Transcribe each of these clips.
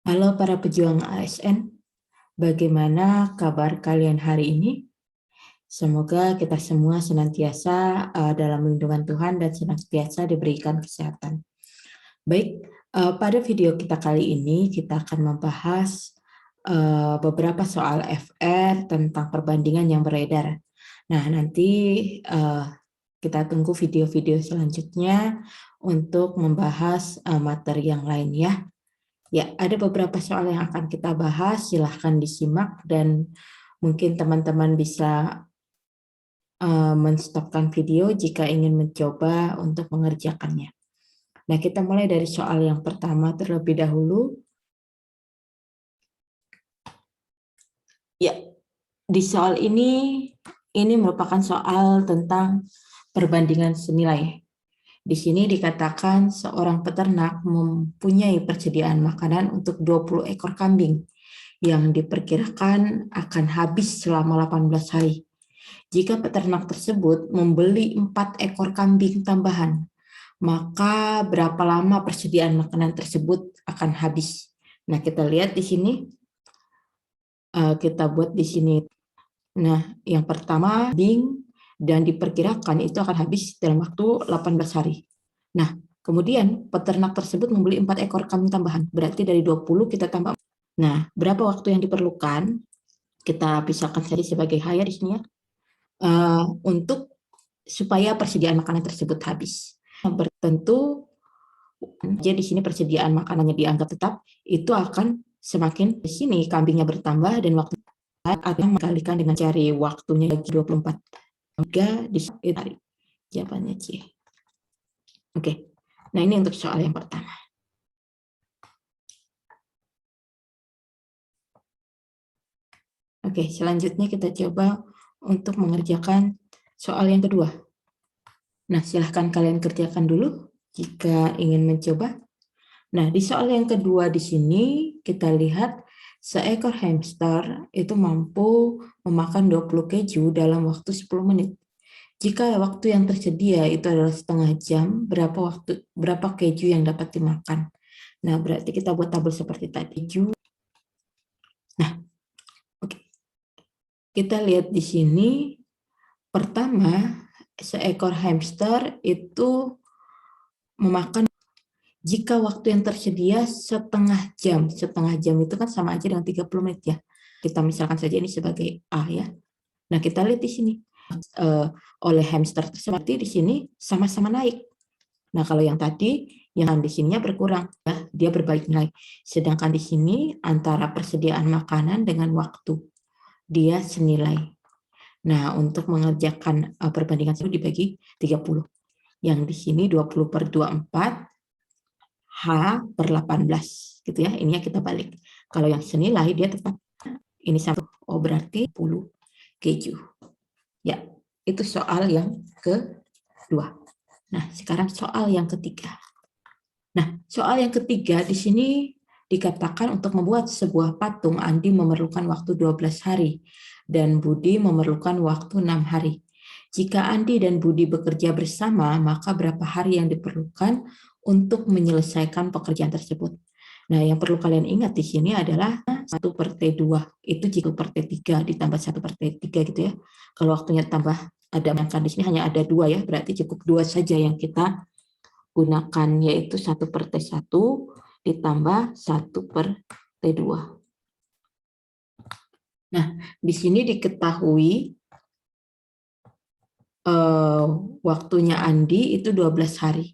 Halo para pejuang ASN, bagaimana kabar kalian hari ini? Semoga kita semua senantiasa dalam lindungan Tuhan dan senantiasa diberikan kesehatan. Baik, pada video kita kali ini kita akan membahas beberapa soal FR tentang perbandingan yang beredar. Nah, nanti kita tunggu video-video selanjutnya untuk membahas materi yang lain ya. Ya, ada beberapa soal yang akan kita bahas, silahkan disimak dan mungkin teman-teman bisa menstopkan video jika ingin mencoba untuk mengerjakannya. Nah, kita mulai dari soal yang pertama terlebih dahulu. Ya, di soal ini merupakan soal tentang perbandingan senilai. Di sini dikatakan seorang peternak mempunyai persediaan makanan untuk 20 ekor kambing yang diperkirakan akan habis selama 18 hari. Jika peternak tersebut membeli 4 ekor kambing tambahan, maka berapa lama persediaan makanan tersebut akan habis? Nah, kita lihat di sini, kita buat di sini. Nah, yang pertama, kambing dan diperkirakan itu akan habis dalam waktu 18 hari. Nah, kemudian peternak tersebut membeli 4 ekor kambing tambahan, berarti dari 20 kita tambah. Nah, berapa waktu yang diperlukan? Kita pisahkan saja sebagai H ya di sini ya. Untuk supaya persediaan makanan tersebut habis. Tentu jadi di sini persediaan makanannya dianggap tetap, itu akan semakin di sini kambingnya bertambah dan waktu akan mengkalikan dengan cari waktunya lagi 24. Juga di hari. Jawabannya C. Oke. Nah, ini untuk soal yang pertama. Oke, selanjutnya kita coba untuk mengerjakan soal yang kedua. Nah, silahkan kalian kerjakan dulu jika ingin mencoba. Nah, di soal yang kedua di sini kita lihat seekor hamster itu mampu memakan 20 keju dalam waktu 10 menit. Jika waktu yang tersedia itu adalah setengah jam, berapa keju yang dapat dimakan? Nah, berarti kita buat tabel seperti tadi. Nah, oke. Kita lihat di sini, pertama, seekor hamster itu memakan jika waktu yang tersedia setengah jam itu kan sama aja dengan 30 menit ya. Kita misalkan saja ini sebagai A ya. Nah, kita lihat di sini oleh hamster tersebut di sini sama-sama naik. Nah, kalau yang tadi yang di sininya berkurang ya, dia berbalik nilai. Sedangkan di sini antara persediaan makanan dengan waktu dia senilai. Nah, untuk mengerjakan perbandingan itu dibagi 30. Yang di sini 20/24 H per 18 gitu ya, ininya kita balik. Kalau yang senilai dia tetap ini satu, oh berarti 10 keju. Ya, itu soal yang kedua. Nah, sekarang soal yang ketiga. Nah, soal yang ketiga di sini dikatakan untuk membuat sebuah patung Andi memerlukan waktu 12 hari dan Budi memerlukan waktu 6 hari. Jika Andi dan Budi bekerja bersama, maka berapa hari yang diperlukan untuk menyelesaikan pekerjaan tersebut? Nah, yang perlu kalian ingat di sini adalah 1/T2, itu jika per T3 ditambah 1/T3 gitu ya. Kalau waktunya tambah ada maka di sini hanya ada 2 ya, berarti cukup 2 saja yang kita gunakan, yaitu 1/T1 ditambah 1/T2. Nah, di sini diketahui waktunya Andi itu 12 hari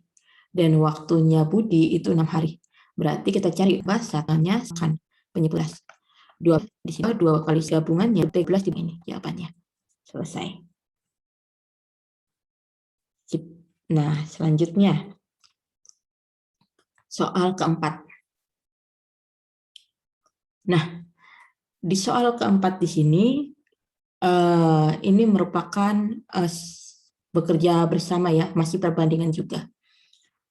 dan waktunya Budi itu 6 hari. Berarti kita cari bahasanya kan penyebut 2 di sini 2 kali gabungannya 13 di ini jawabannya. Selesai. Nah, selanjutnya soal keempat. Nah, di soal keempat di sini ini merupakan bekerja bersama ya, masih perbandingan juga.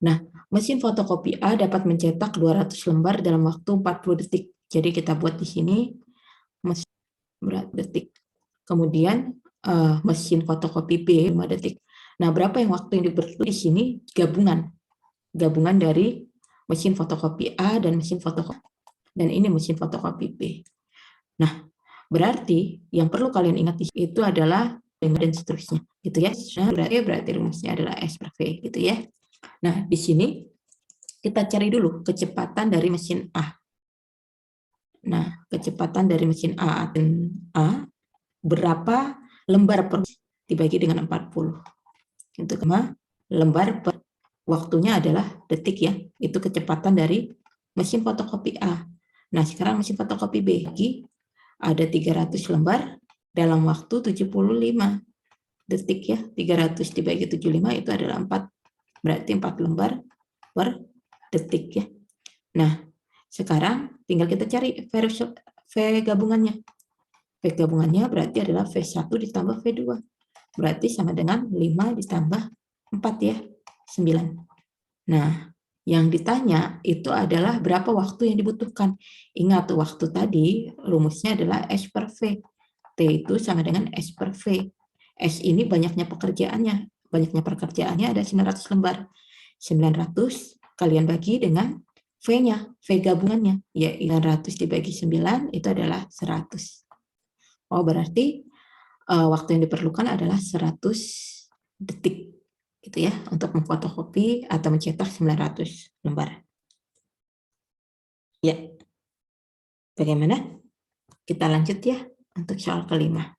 Nah, mesin fotokopi A dapat mencetak 200 lembar dalam waktu 40 detik. Jadi kita buat di sini mesin detik. Kemudian mesin fotokopi B 5 detik. Nah, berapa yang waktu yang diperlukan di sini gabungan dari mesin fotokopi A dan mesin fotokopi. Dan ini mesin fotokopi B. Nah, berarti yang perlu kalian ingat itu adalah dan seterusnya, gitu ya. Nah, berarti rumusnya adalah S per V, gitu ya. Nah, di sini kita cari dulu kecepatan dari mesin A. Nah, kecepatan dari mesin A berapa lembar per dibagi dengan 40. Itu lembar per waktunya adalah detik ya. Itu kecepatan dari mesin fotokopi A. Nah, sekarang mesin fotokopi B lagi ada 300 lembar dalam waktu 75 detik ya. 300 dibagi 75 itu adalah 4. Berarti 4 lembar per detik ya. Nah, sekarang tinggal kita cari V gabungannya. V gabungannya berarti adalah V1 ditambah V2. Berarti sama dengan 5 ditambah 4 ya, 9. Nah, yang ditanya itu adalah berapa waktu yang dibutuhkan. Ingat, waktu tadi rumusnya adalah S per V. T itu sama dengan S per V. S ini banyaknya pekerjaannya. Banyaknya pekerjaannya ada 900 lembar. 900 kalian bagi dengan V-nya, V gabungannya. Ya, 900 dibagi 9 itu adalah 100. Oh, berarti waktu yang diperlukan adalah 100 detik gitu ya untuk memfotokopi atau mencetak 900 lembar. Ya. Bagaimana? Kita lanjut ya untuk soal kelima.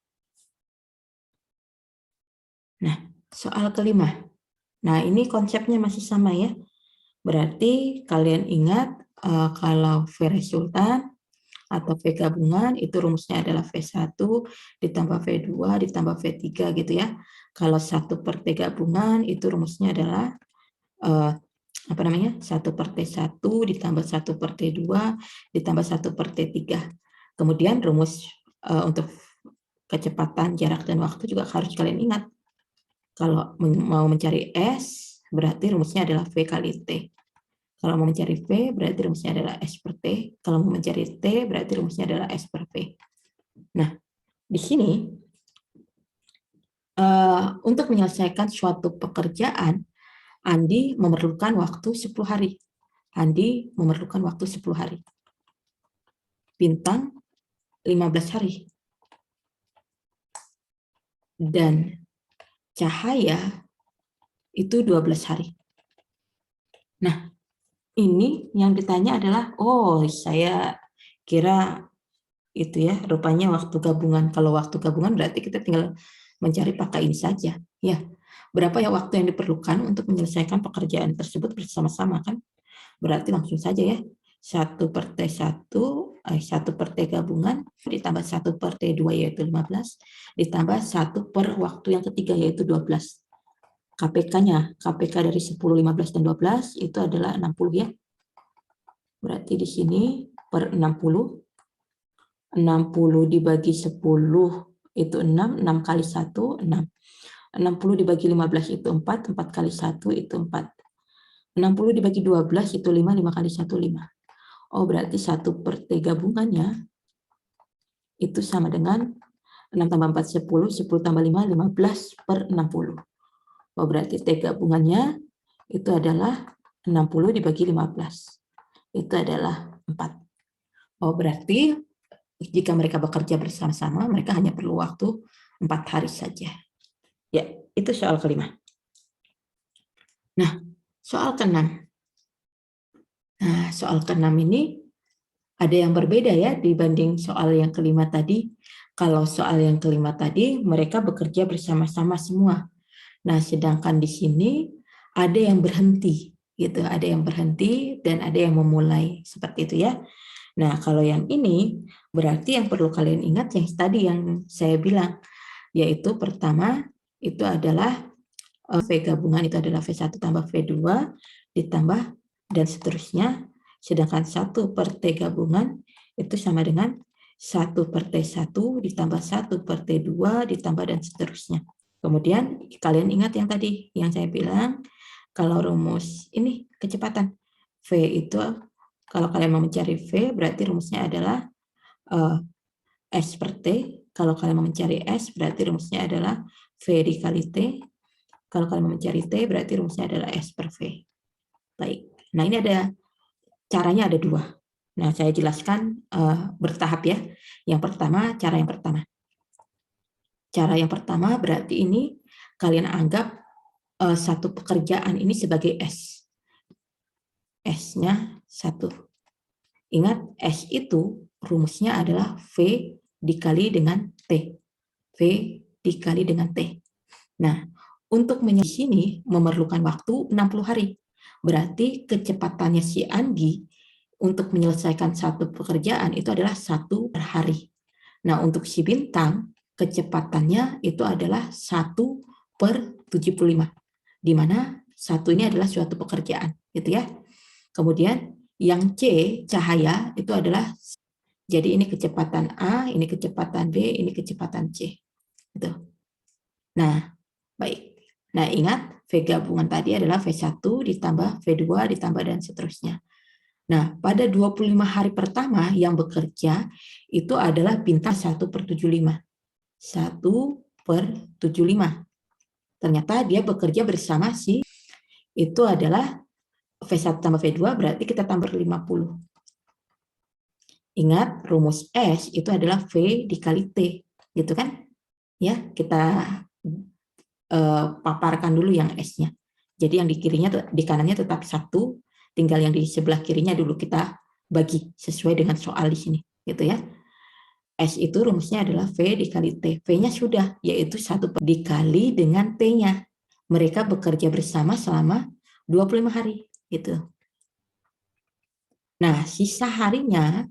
Nah, soal kelima. Nah, ini konsepnya masih sama ya. Berarti kalian ingat kalau V resultan atau V gabungan itu rumusnya adalah V1 ditambah V2 ditambah V3 gitu ya. Kalau 1 per T gabungan itu rumusnya adalah 1 per T1 ditambah 1 per T2 ditambah 1 per T3. Kemudian rumus untuk kecepatan, jarak, dan waktu juga harus kalian ingat. Kalau mau mencari S, berarti rumusnya adalah V kali T. Kalau mau mencari V, berarti rumusnya adalah S per T. Kalau mau mencari T, berarti rumusnya adalah S per V. Nah, di sini untuk menyelesaikan suatu pekerjaan, Andi memerlukan waktu 10 hari. Andi memerlukan waktu 10 hari. Bintang 15 hari. Dan cahaya itu 12 hari. Nah, ini yang ditanya adalah, oh saya kira itu ya, rupanya waktu gabungan. Kalau waktu gabungan berarti kita tinggal mencari pakai ini saja. Ya, berapa ya waktu yang diperlukan untuk menyelesaikan pekerjaan tersebut bersama-sama kan? Berarti langsung saja ya, 1 per T1, 1 per T gabungan, ditambah 1 per T2 yaitu 15, ditambah 1 per waktu yang ketiga yaitu 12. KPK-nya, KPK dari 10, 15, dan 12 itu adalah 60 ya. Berarti di sini per 60. 60 dibagi 10 itu 6, 6 kali 1, 6. 60 dibagi 15 itu 4, 4 kali 1 itu 4. 60 dibagi 12 itu 5, 5 kali 1, 5. Oh, berarti 1 per T gabungannya itu sama dengan 6 tambah 4, 10, 10 tambah 5, 15 per 60. Oh, berarti T gabungannya itu adalah 60 dibagi 15. Itu adalah 4. Oh, berarti jika mereka bekerja bersama-sama, mereka hanya perlu waktu 4 hari saja. Ya, itu soal kelima. Nah, soal keenam. Nah, soal keenam ini ada yang berbeda ya dibanding soal yang kelima tadi. Kalau soal yang kelima tadi, mereka bekerja bersama-sama semua. Nah, sedangkan di sini ada yang berhenti, gitu. Ada yang berhenti dan ada yang memulai, seperti itu ya. Nah, kalau yang ini berarti yang perlu kalian ingat yang tadi yang saya bilang, yaitu pertama itu adalah V gabungan itu adalah V1 tambah V2 ditambah dan seterusnya. Sedangkan 1 per T gabungan itu sama dengan 1 per T1 ditambah 1 per T2 ditambah dan seterusnya. Kemudian kalian ingat yang tadi yang saya bilang, kalau rumus ini kecepatan V itu kalau kalian mau mencari V berarti rumusnya adalah S per T. Kalau kalian mau mencari S berarti rumusnya adalah V dikali T. Kalau kalian mau mencari T berarti rumusnya adalah S per V. Baik. Nah, ini ada caranya ada 2. Nah, saya jelaskan bertahap ya. Yang pertama, cara yang pertama. Cara yang pertama berarti ini kalian anggap satu pekerjaan ini sebagai S. S-nya 1. Ingat, S itu rumusnya adalah V dikali dengan T. V dikali dengan T. Nah, untuk menyelesaikan sini memerlukan waktu 60 hari. Berarti kecepatannya si Andi untuk menyelesaikan satu pekerjaan itu adalah 1 per hari. Nah, untuk si Bintang, kecepatannya itu adalah 1 per 75. Di mana 1 ini adalah suatu pekerjaan, gitu ya. Kemudian yang C, cahaya, itu adalah, jadi ini kecepatan A, ini kecepatan B, ini kecepatan C. Gitu. Nah, baik. Nah, ingat, V gabungan tadi adalah V1 ditambah V2 ditambah dan seterusnya. Nah, pada 25 hari pertama yang bekerja itu adalah Bintang 1 per 75. 1 per 75. Ternyata dia bekerja bersama si, itu adalah V1 tambah V2 berarti kita tambah 50. Ingat, rumus S itu adalah V dikali T, gitu kan? Ya, kita paparkan dulu yang S-nya. Jadi yang di kirinya, di kanannya tetap 1, tinggal yang di sebelah kirinya dulu kita bagi sesuai dengan soal di sini, gitu ya. S itu rumusnya adalah V dikali T. V-nya sudah, yaitu 1 dikali dengan T-nya. Mereka bekerja bersama selama 25 hari, gitu. Nah, sisa harinya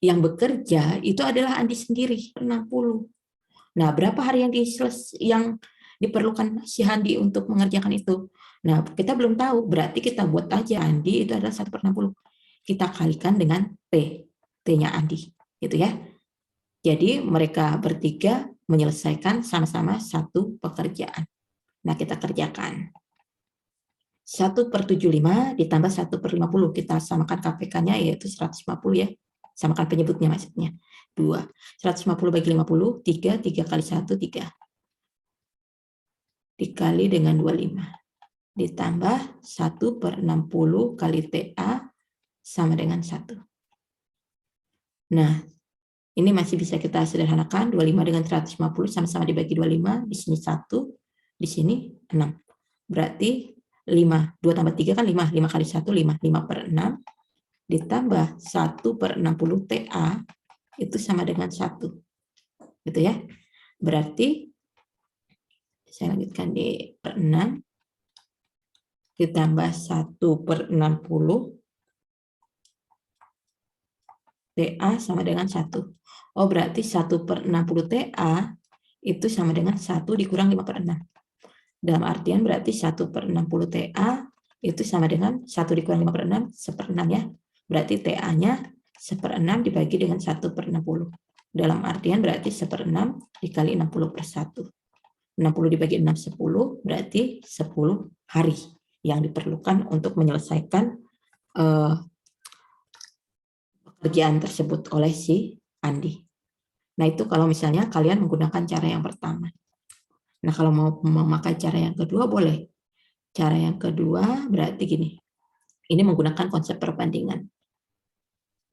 yang bekerja itu adalah Andi sendiri, 60. Nah, berapa hari yang diperlukan si Andi untuk mengerjakan itu? Nah, kita belum tahu, berarti kita buat aja Andi itu adalah 1 per 60. Kita kalikan dengan T, T-nya Andi, gitu ya. Jadi mereka bertiga menyelesaikan sama-sama satu pekerjaan. Nah, kita kerjakan. 1 per 75 ditambah 1 per 50. Kita samakan KPK-nya yaitu 150 ya. Samakan penyebutnya maksudnya. 2. 150 bagi 50, 3. 3 kali 1, 3. Dikali dengan 25. Ditambah 1 per 60 kali TA sama dengan 1. Nah, ini masih bisa kita sederhanakan. 25 dengan 150 sama-sama dibagi 25. Di sini 1, di sini 6. Berarti 5. 2 tambah 3 kan 5. 5 kali 1, 5. 5 per 6. Ditambah 1 per 60 TA itu sama dengan 1. Gitu ya. Berarti, saya lanjutkan di per 6. Ditambah 1 per 60. TA sama dengan 1. Oh, berarti 1 per 60 TA itu sama dengan 1 dikurang 5 per 6. Dalam artian berarti 1 per 60 TA itu sama dengan 1 dikurang 5 per 6, 1/6 ya. Berarti TA-nya 1/6 dibagi dengan 1 per 60. Dalam artian berarti 1/6 dikali 60 per 1. 60 dibagi 6, 10, berarti 10 hari yang diperlukan untuk menyelesaikan pekerjaan tersebut oleh si Andi. Nah, itu kalau misalnya kalian menggunakan cara yang pertama. Nah, kalau mau memakai cara yang kedua boleh. Cara yang kedua berarti gini. Ini menggunakan konsep perbandingan.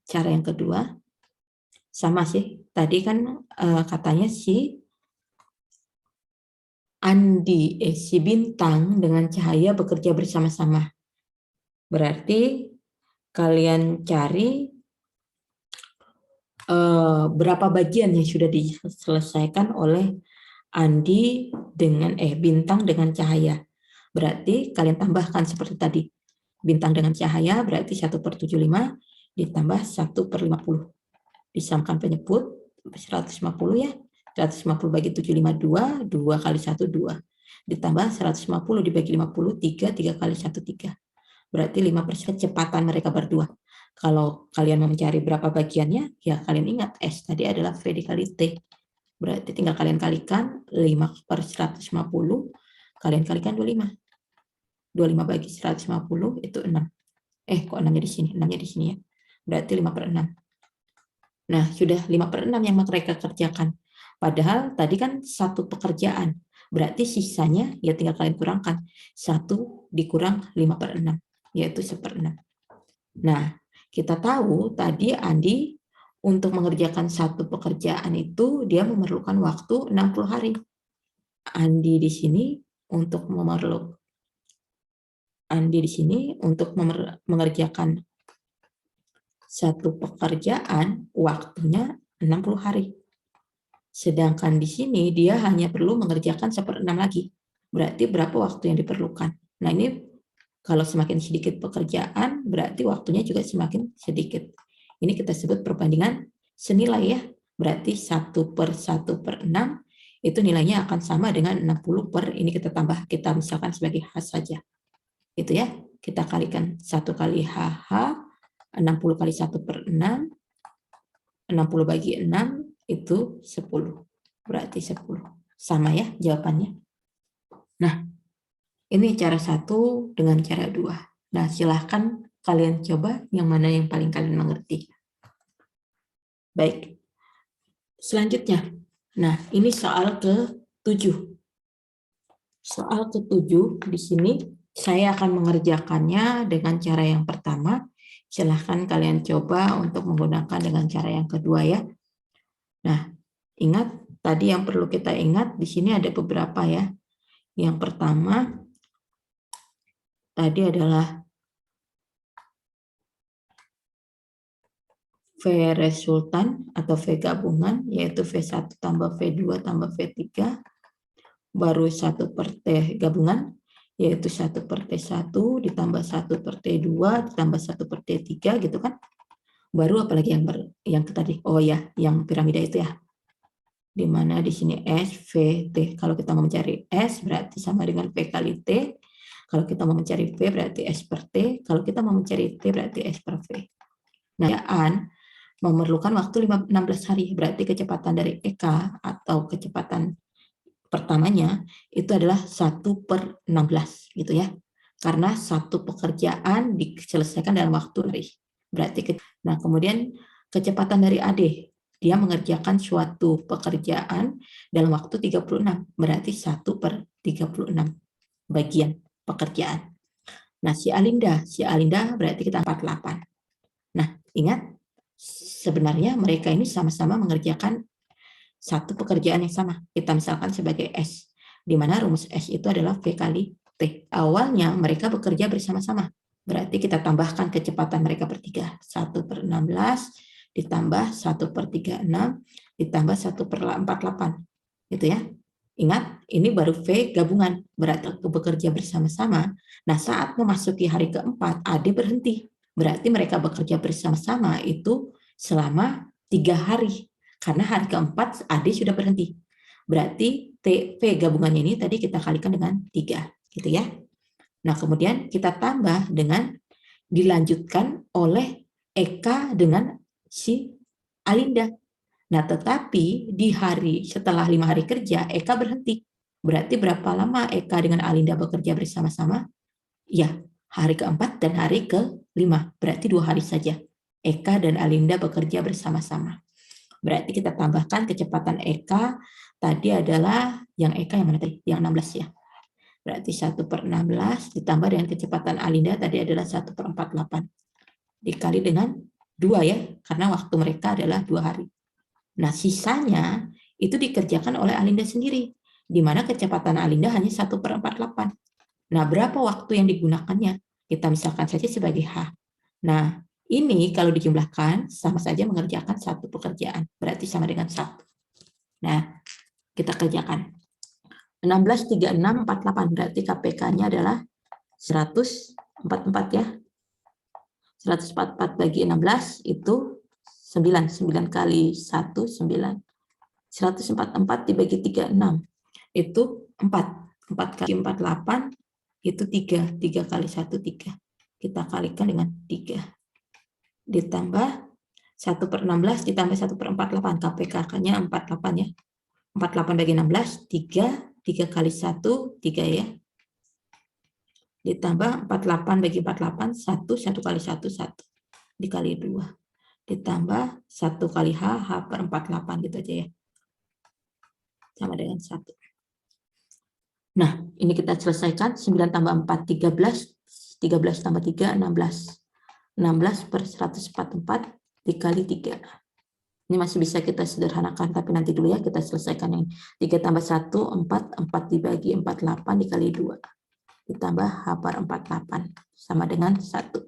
Cara yang kedua sama sih. Tadi kan katanya si Andi, si Bintang dengan Cahaya bekerja bersama-sama. Berarti kalian cari berapa bagian yang sudah diselesaikan oleh Andi dengan Bintang dengan Cahaya. Berarti kalian tambahkan seperti tadi. Bintang dengan Cahaya berarti 1 per 75 ditambah 1 per 50. Disamakan penyebut 150 ya. 150 bagi 75, 2. 2 kali 1, 2. Ditambah 150 dibagi 50, 3. 3 kali 1, 3. Berarti 5% kecepatan mereka berdua. Kalau kalian mau mencari berapa bagiannya, ya kalian ingat S tadi adalah V dikali T. Berarti tinggal kalian kalikan 5 per 150, kalian kalikan 25. 25 bagi 150 itu 6. Kok 6-nya di sini? 6-nya di sini ya. Berarti 5 per 6. Nah, sudah 5 per 6 yang mereka kerjakan. Padahal tadi kan satu pekerjaan. Berarti sisanya ya tinggal kalian kurangkan. 1 dikurang 5 per 6, yaitu 1/6. Nah, kita tahu tadi Andi untuk mengerjakan satu pekerjaan itu dia memerlukan waktu 60 hari. Andi di sini untuk mengerjakan satu pekerjaan waktunya 60 hari. Sedangkan di sini dia hanya perlu mengerjakan 1/6 lagi. Berarti berapa waktu yang diperlukan? Nah, ini kalau semakin sedikit pekerjaan, berarti waktunya juga semakin sedikit. Ini kita sebut perbandingan senilai ya. Berarti 1/1/6 itu nilainya akan sama dengan 60 per, ini kita tambah, kita misalkan sebagai H saja. Itu ya, kita kalikan 1 kali HH, 60 kali 1/6, 60 bagi 6, itu 10. Berarti 10. Sama ya jawabannya. Nah, ini cara 1 dengan cara 2. Nah, silahkan kalian coba yang mana yang paling kalian mengerti. Baik. Selanjutnya. Nah, ini soal ke-7. Soal ke-7 di sini saya akan mengerjakannya dengan cara yang pertama. Silahkan kalian coba untuk menggunakan dengan cara yang kedua ya. Nah, ingat tadi yang perlu kita ingat di sini ada beberapa ya. Yang pertama tadi adalah V resultan atau V gabungan, yaitu V1 tambah V2 tambah V3, baru 1 per T gabungan, yaitu 1 per T1 ditambah 1 per T2 ditambah 1 per T3 gitu kan. Baru apalagi yang tadi, oh ya, yang piramida itu ya. Di mana di sini S, V, T. Kalau kita mau mencari S berarti sama dengan V kali T. Kalau kita mau mencari V berarti S per T. Kalau kita mau mencari T berarti S per V. Nah, memerlukan waktu 16 hari. Berarti kecepatan dari EK atau kecepatan pertamanya itu adalah 1/16 gitu ya. Karena satu pekerjaan diselesaikan dalam waktu hari. Berarti nah, kemudian kecepatan dari AD, dia mengerjakan suatu pekerjaan dalam waktu 36. Berarti 1/36 bagian pekerjaan. Nah, si Alinda berarti kita 48. Nah, ingat sebenarnya mereka ini sama-sama mengerjakan satu pekerjaan yang sama. Kita misalkan sebagai S, di mana rumus S itu adalah V kali T. Awalnya mereka bekerja bersama-sama. Berarti kita tambahkan kecepatan mereka bertiga. 1/16 ditambah 1/36 ditambah 1/48. Gitu ya. Ingat, ini baru V gabungan. Berarti bekerja bersama-sama. Nah, saat memasuki hari keempat, AD berhenti. Berarti mereka bekerja bersama-sama itu selama 3 hari. Karena hari keempat AD sudah berhenti. Berarti V gabungannya ini tadi kita kalikan dengan 3. Gitu ya. Nah, kemudian kita tambah dengan dilanjutkan oleh Eka dengan si Alinda. Nah, tetapi di hari setelah 5 hari kerja, Eka berhenti. Berarti berapa lama Eka dengan Alinda bekerja bersama-sama? Ya, hari keempat dan hari ke-5. Berarti 2 hari saja. Eka dan Alinda bekerja bersama-sama. Berarti kita tambahkan kecepatan Eka tadi adalah yang Eka yang mana tadi? Yang 16 ya. Berarti 1/16 ditambah dengan kecepatan Alinda tadi adalah 1/48. Dikali dengan 2 ya, karena waktu mereka adalah 2 hari. Nah, sisanya itu dikerjakan oleh Alinda sendiri, di mana kecepatan Alinda hanya 1/48. Nah, berapa waktu yang digunakannya? Kita misalkan saja sebagai H. Nah, ini kalau dijumlahkan sama saja mengerjakan satu pekerjaan, berarti sama dengan 1. Nah, kita kerjakan. 16, 36, 48, berarti KPK-nya adalah 144 ya. 144 bagi 16 itu 9. 9 kali 1, 9. 144 dibagi 36 itu 4. 4 kali 48 itu 3. 3 kali 1, 3. Kita kalikan dengan 3. Ditambah 1/16 ditambah 1/48. KPK-nya 48 ya. 48 bagi 16, 3. 3 kali 1, 3 ya. Ditambah 48 bagi 48, 1. 1 kali 1, 1. Dikali 2. Ditambah 1 kali H, H/48 gitu aja ya. Sama dengan 1. Nah, ini kita selesaikan. 9 tambah 4, 13. 13 tambah 3, 16. 16 per 144 dikali 3. Ini masih bisa kita sederhanakan, tapi nanti dulu ya kita selesaikan yang 3 tambah 1, 4, 4 dibagi 4, 8 dikali 2. Ditambah H per 48, sama dengan 1.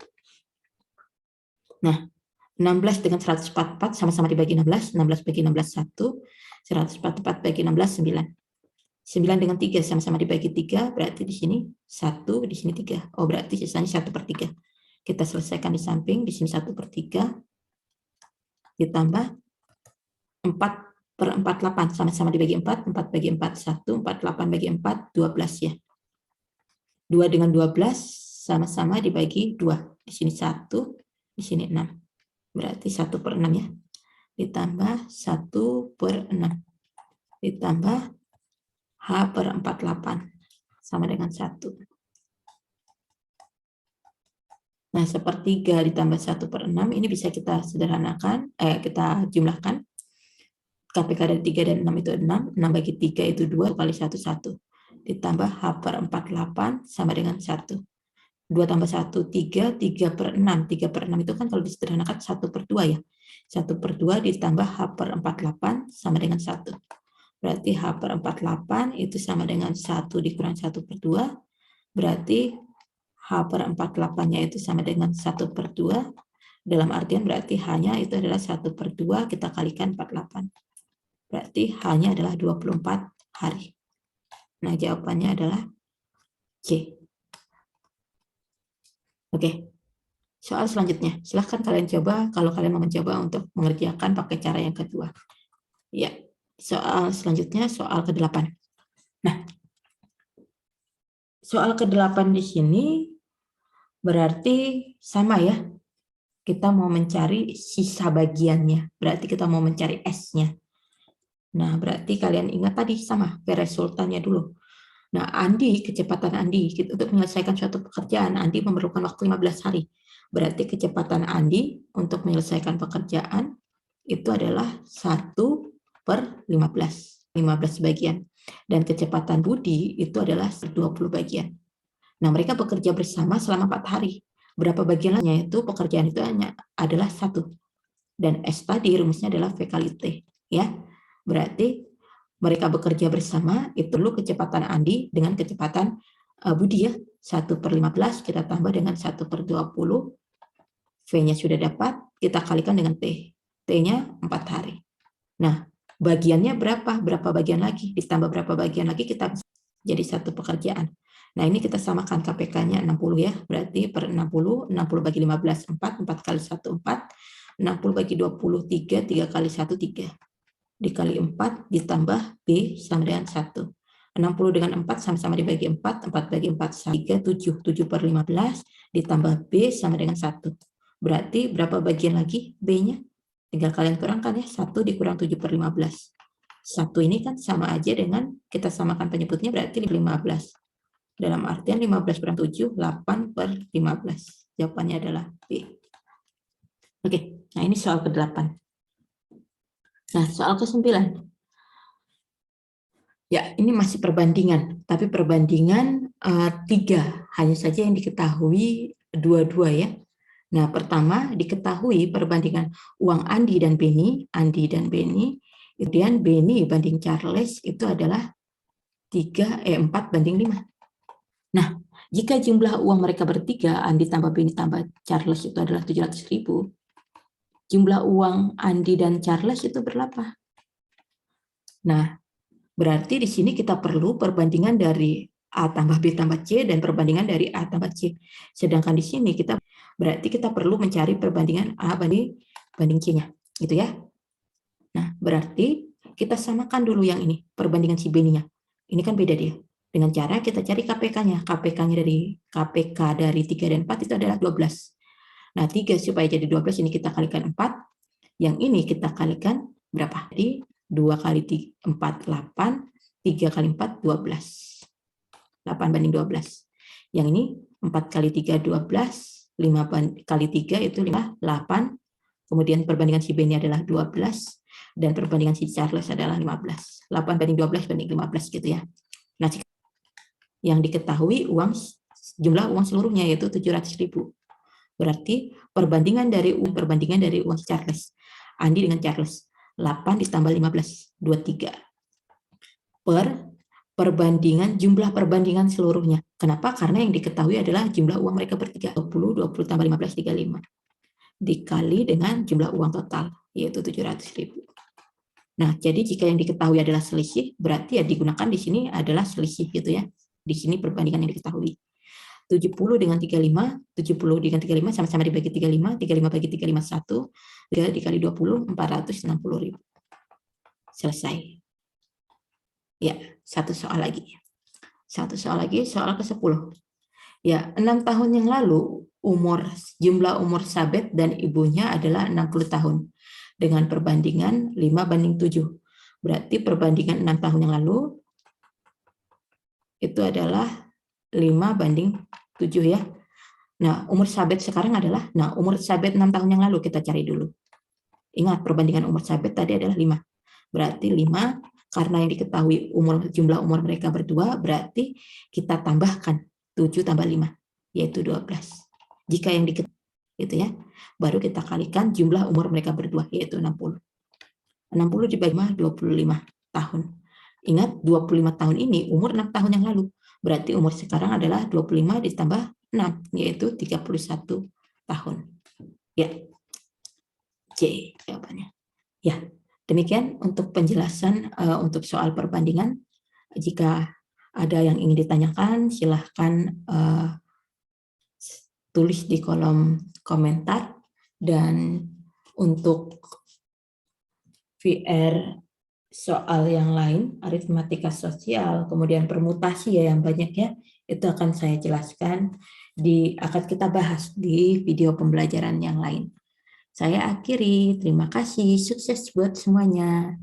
Nah, 16 dengan 144 sama-sama dibagi 16, 16 bagi 16, 1, 144 bagi 16, 9. 9 dengan 3 sama-sama dibagi 3, berarti di sini 1, di sini 3. Oh, berarti sisanya 1 per 3. Kita selesaikan di samping, di sini 1 per 3, ditambah 4 per 48, sama-sama dibagi 4, 4 bagi 4, 1, 48 bagi 4, 12 ya. 2 dengan 12 sama-sama dibagi 2. Di sini 1, di sini 6. Berarti 1 per 6 ya. Ditambah 1 per 6. Ditambah H per 48. Sama dengan 1. Nah, sepertiga ditambah 1 per 6, ini bisa kita sederhanakan, kita jumlahkan. KPK dari 3 dan 6 itu 6, 6 bagi 3 itu 2, kali 1, 1. Ditambah H per 48 sama dengan 1. 2 tambah 1, 3, 3 per 6. 3 per 6 itu kan kalau disederhanakan 1 per 2 ya. 1 per 2 ditambah H per 48 sama dengan 1. Berarti H per 48 itu sama dengan 1 dikurang 1 per 2. Berarti H per 48-nya itu sama dengan 1 per 2. Dalam artian berarti H-nya itu adalah 1 per 2, kita kalikan 48. Berarti H-nya adalah 24 hari. Nah, jawabannya adalah C. Oke, soal selanjutnya. Silahkan kalian coba kalau kalian mau mencoba untuk mengerjakan pakai cara yang kedua. Ya, soal selanjutnya soal ke-8. Nah, soal ke-8 di sini berarti sama ya. Kita mau mencari sisa bagiannya. Berarti kita mau mencari S-nya. Nah, berarti kalian ingat tadi sama, resultannya dulu. Nah, Andi, kecepatan Andi, untuk menyelesaikan suatu pekerjaan, Andi memerlukan waktu 15 hari. Berarti kecepatan Andi untuk menyelesaikan pekerjaan itu adalah 1 per 15. 15 bagian. Dan kecepatan Budi itu adalah 20 bagian. Nah, mereka bekerja bersama selama 4 hari. Berapa bagiannya itu pekerjaan itu hanya adalah 1. Dan S tadi rumusnya adalah V kali T. Ya. Berarti mereka bekerja bersama, itu dulu kecepatan Andi dengan kecepatan Budi ya. 1 per 15 kita tambah dengan 1 per 20. V-nya sudah dapat, kita kalikan dengan T. T-nya 4 hari. Nah, bagiannya berapa? Berapa bagian lagi? Ditambah berapa bagian lagi kita jadi satu pekerjaan. Nah, ini kita samakan KPK-nya 60 ya. Berarti per 60, 60 bagi 15, 4, 4 kali 1, 4. 60 bagi 20, 3, 3 kali 1, 3. Dikali 4 ditambah B sama dengan 1. 60 dengan 4 sama-sama dibagi 4, 4 bagi 4, 3, 7. 7 per 15 ditambah B sama dengan 1. Berarti berapa bagian lagi B-nya? Tinggal kalian kurangkan ya, 1 dikurang 7 per 15. 1 ini kan sama aja dengan, kita samakan penyebutnya berarti 15. Dalam artian 15 kurang 7, 8 per 15. Jawabannya adalah B. Oke, nah ini soal ke-8. Nah, soal ke-9. Ya, ini masih perbandingan, tapi perbandingan 3. Hanya saja yang diketahui dua-dua ya. Nah, pertama diketahui perbandingan uang Andi dan Beni, kemudian Beni banding Charles itu adalah 4 banding 5. Nah, jika jumlah uang mereka bertiga, Andi tambah Beni tambah Charles itu adalah 700.000, jumlah uang Andi dan Charles itu berapa? Nah, berarti di sini kita perlu perbandingan dari A tambah B tambah C dan perbandingan dari A tambah C. Sedangkan di sini berarti kita perlu mencari perbandingan A banding C-nya, gitu ya. Nah, berarti kita samakan dulu yang ini, perbandingan si Beni-nya. Ini kan beda dia. Dengan cara kita cari KPK-nya. KPK-nya dari 3 dan 4 itu adalah 12. Nah, 3 supaya jadi 12 ini kita kalikan 4. Yang ini kita kalikan berapa? Jadi 2 kali 4, 8. 3 kali 4, 12. 8 banding 12. Yang ini 4 kali 3, 12. 5 kali 3 itu 5, 8. Kemudian perbandingan si Beni adalah 12. Dan perbandingan si Charles adalah 15. 8 banding 12 banding 15 gitu ya. Nah, yang diketahui jumlah uang seluruhnya yaitu 700.000. Berarti perbandingan dari uang Charles. Andi dengan Charles. 8 ditambah 15, 23. Jumlah perbandingan seluruhnya. Kenapa? Karena yang diketahui adalah jumlah uang mereka bertiga. 20 tambah 15, 35. Dikali dengan jumlah uang total, yaitu 700.000. Nah, jadi jika yang diketahui adalah selisih, berarti ya digunakan di sini adalah selisih gitu ya. Di sini perbandingan yang diketahui. 70 dengan 35, 70 dengan 35 sama-sama dibagi 35, 35 bagi 35 1, 3 dikali 20, 460.000. Selesai. Ya, satu soal lagi, soal ke-10. Ya, 6 tahun yang lalu jumlah umur Sabet dan ibunya adalah 60 tahun dengan perbandingan 5:7. Berarti perbandingan 6 tahun yang lalu itu adalah 5:7 ya. Nah, umur Sabet sekarang adalah, umur Sabet 6 tahun yang lalu kita cari dulu. Ingat, perbandingan umur Sabet tadi adalah 5. Berarti 5, karena yang diketahui jumlah umur mereka berdua, berarti kita tambahkan 7 tambah 5, yaitu 12. Jika yang diketahui, gitu ya, baru kita kalikan jumlah umur mereka berdua, yaitu 60. 60 dibagi 5, 25 tahun. Ingat, 25 tahun ini umur 6 tahun yang lalu. Berarti umur sekarang adalah 25 ditambah 6, yaitu 31 tahun. Ya, C jawabannya. Ya, demikian untuk penjelasan untuk soal perbandingan. Jika ada yang ingin ditanyakan, silahkan tulis di kolom komentar. Dan untuk VR soal yang lain, aritmatika sosial, kemudian permutasi ya yang banyak ya, itu akan saya jelaskan akan kita bahas di video pembelajaran yang lain. Saya akhiri, terima kasih, sukses buat semuanya.